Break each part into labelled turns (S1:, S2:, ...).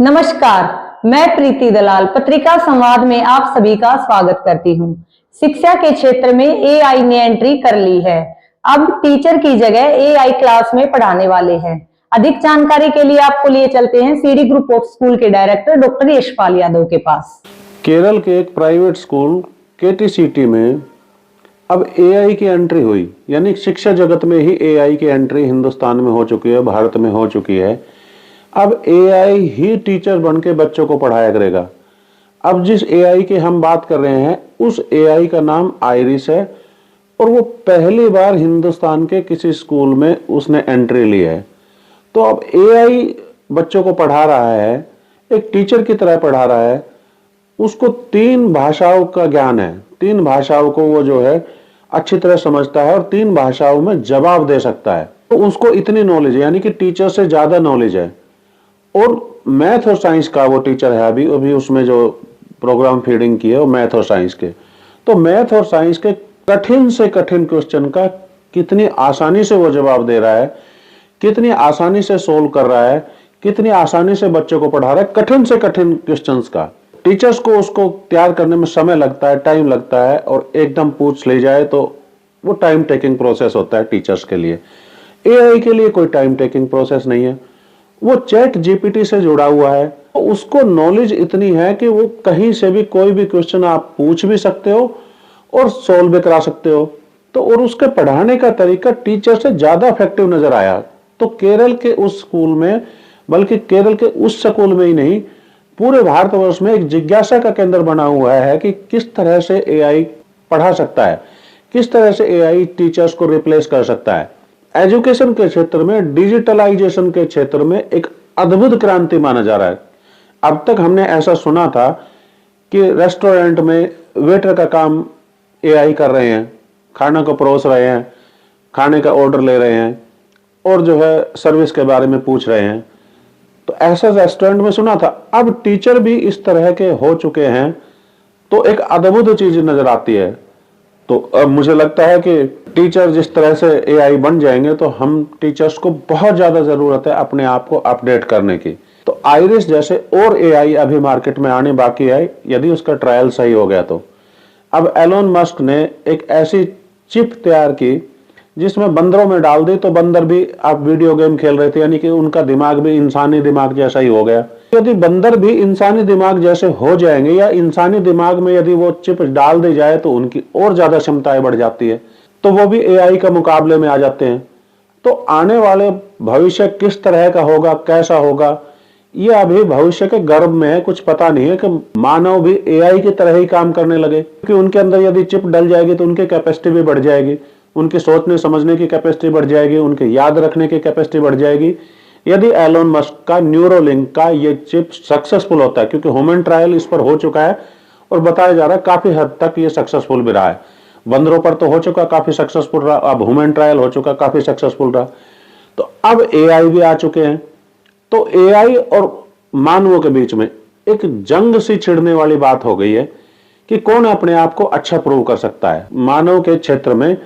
S1: नमस्कार, मैं प्रीति दलाल पत्रिका संवाद में आप सभी का स्वागत करती हूँ। शिक्षा के क्षेत्र में एआई ने एंट्री कर ली है। अब टीचर की जगह एआई क्लास में पढ़ाने वाले हैं। अधिक जानकारी के लिए आपको लिए चलते हैं सीडी ग्रुप ऑफ स्कूल के डायरेक्टर डॉक्टर यशपाल यादव के पास।
S2: केरल के एक प्राइवेट स्कूल केटीसीटी में अब एआई की एंट्री हुई, यानी शिक्षा जगत में ही एआई की एंट्री हिंदुस्तान में हो चुकी है, भारत में हो चुकी है। अब एआई ही टीचर बन के बच्चों को पढ़ाया करेगा। अब जिस एआई की हम बात कर रहे हैं उस एआई का नाम आइरिस है और वो पहली बार हिंदुस्तान के किसी स्कूल में उसने एंट्री ली है। तो अब एआई बच्चों को पढ़ा रहा है, एक टीचर की तरह पढ़ा रहा है। उसको 3 भाषाओं का ज्ञान है, 3 भाषाओं को वो जो है अच्छी तरह समझता है और 3 भाषाओं में जवाब दे सकता है। तो उसको इतनी नॉलेज है, यानी कि टीचर से ज्यादा नॉलेज है। और मैथ और साइंस का वो टीचर है, अभी उसमें जो प्रोग्राम फीडिंग की है वो मैथ और साइंस के। तो मैथ और साइंस के कठिन से कठिन क्वेश्चन का कितनी आसानी से वो जवाब दे रहा है, कितनी आसानी से सोल्व कर रहा है, कितनी आसानी से बच्चों को पढ़ा रहा है कठिन से कठिन क्वेश्चंस का। टीचर्स को उसको तैयार करने में समय लगता है, टाइम लगता है, और एकदम पूछ ले जाए तो वो टाइम टेकिंग प्रोसेस होता है टीचर्स के लिए। एआई के लिए कोई टाइम टेकिंग प्रोसेस नहीं है। वो चैट जीपीटी से जुड़ा हुआ है, तो उसको नॉलेज इतनी है कि वो कहीं से भी कोई भी क्वेश्चन आप पूछ भी सकते हो और सोल्व भी करा सकते हो। तो और उसके पढ़ाने का तरीका टीचर से ज्यादा इफेक्टिव नजर आया। तो केरल के उस स्कूल में, बल्कि केरल के उस स्कूल में ही नहीं, पूरे भारतवर्ष में एक जिज्ञासा का केंद्र बना हुआ है कि किस तरह से एआई पढ़ा सकता है, किस तरह से एआई टीचर्स को रिप्लेस कर सकता है। एजुकेशन के क्षेत्र में, डिजिटलाइजेशन के क्षेत्र में एक अद्भुत क्रांति माना जा रहा है। अब तक हमने ऐसा सुना था कि रेस्टोरेंट में वेटर का काम एआई कर रहे हैं, खाना को परोस रहे हैं, खाने का ऑर्डर ले रहे हैं और जो है सर्विस के बारे में पूछ रहे हैं। तो ऐसा रेस्टोरेंट में सुना था। अब टीचर भी इस तरह के हो चुके हैं, तो एक अद्भुत चीज नजर आती है। तो अब मुझे लगता है कि टीचर जिस तरह से एआई बन जाएंगे तो हम टीचर्स को बहुत ज्यादा जरूरत है अपने आप को अपडेट करने की। तो आइरिस जैसे और एआई अभी मार्केट में आने बाकी है, यदि उसका ट्रायल सही हो गया तो। अब एलोन मस्क ने एक ऐसी चिप तैयार की जिसमें बंदरों में डाल दी तो बंदर भी आप वीडियो गेम खेल रहे थे, यानी कि उनका दिमाग भी इंसानी दिमाग जैसा ही हो गया। यदि बंदर भी इंसानी दिमाग जैसे हो जाएंगे या इंसानी दिमाग में यदि वो चिप डाल दी जाए तो उनकी और ज्यादा क्षमताएं बढ़ जाती है, तो वो भी एआई का मुकाबले में आ जाते हैं। तो आने वाले भविष्य किस तरह का होगा, कैसा होगा, ये अभी भविष्य के गर्भ में है। कुछ पता नहीं है कि मानव भी एआई की तरह ही काम करने लगे, क्योंकि उनके अंदर यदि चिप डल जाएगी तो उनकी कैपेसिटी भी बढ़ जाएगी, उनकी सोचने समझने की कैपेसिटी बढ़ जाएगी, उनके याद रखने की कैपेसिटी बढ़ जाएगी। यदि एलोन मस्क का न्यूरोलिंक का ये चिप सक्सेसफुल होता है, क्योंकि ह्यूमन ट्रायल इस पर हो चुका है और बताया जा रहा है काफी हद तक ये सक्सेसफुल भी रहा है। बंदरों पर तो हो चुका, काफी सक्सेसफुल रहा, अब ह्यूमन ट्रायल हो चुका, काफी सक्सेसफुल रहा। तो अब एआई भी आ चुके हैं। तो एआई और मानवों के बीच में एक जंग सी छिड़ने वाली बात हो गई है कि कौन अपने आप को अच्छा प्रूव कर सकता है। मानव के क्षेत्र में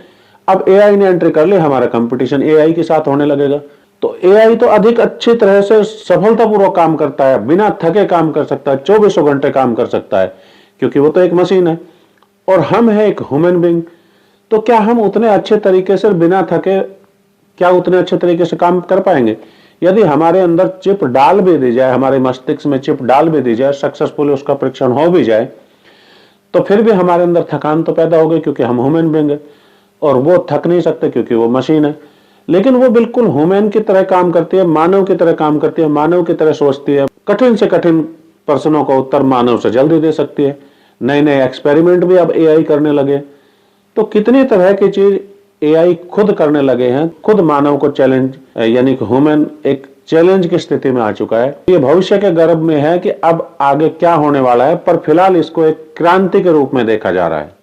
S2: अब एआई ने एंट्री कर ली, हमारा कंपटीशन एआई के साथ होने लगेगा। तो एआई तो अधिक अच्छी तरह से सफलतापूर्वक काम करता है, बिना थके काम कर सकता है, 24 घंटे काम कर सकता है, क्योंकि वो तो एक मशीन है और हम है एक ह्यूमन बीइंग। तो क्या हम उतने अच्छे तरीके से बिना थके, क्या उतने अच्छे तरीके से काम कर पाएंगे? यदि हमारे अंदर चिप डाल भी दी जाए, हमारे मस्तिष्क में चिप डाल भी दी जाए, सक्सेसफुली उसका परीक्षण हो भी जाए, तो फिर भी हमारे अंदर थकान तो पैदा हो गई, क्योंकि हम ह्यूमन बीइंग है और वो थक नहीं सकते क्योंकि वो मशीन है। लेकिन वो बिल्कुल ह्यूमन की तरह काम करती है, मानव की तरह काम करती है, मानव की तरह सोचती है। कठिन से कठिन प्रश्नों का उत्तर मानव से जल्दी दे सकती है। नए नए एक्सपेरिमेंट भी अब एआई करने लगे। तो कितनी तरह की चीज एआई खुद करने लगे हैं, खुद मानव को चैलेंज, यानी कि ह्यूमन एक चैलेंज की स्थिति में आ चुका है। ये भविष्य के गर्भ में है कि अब आगे क्या होने वाला है, पर फिलहाल इसको एक क्रांति के रूप में देखा जा रहा है।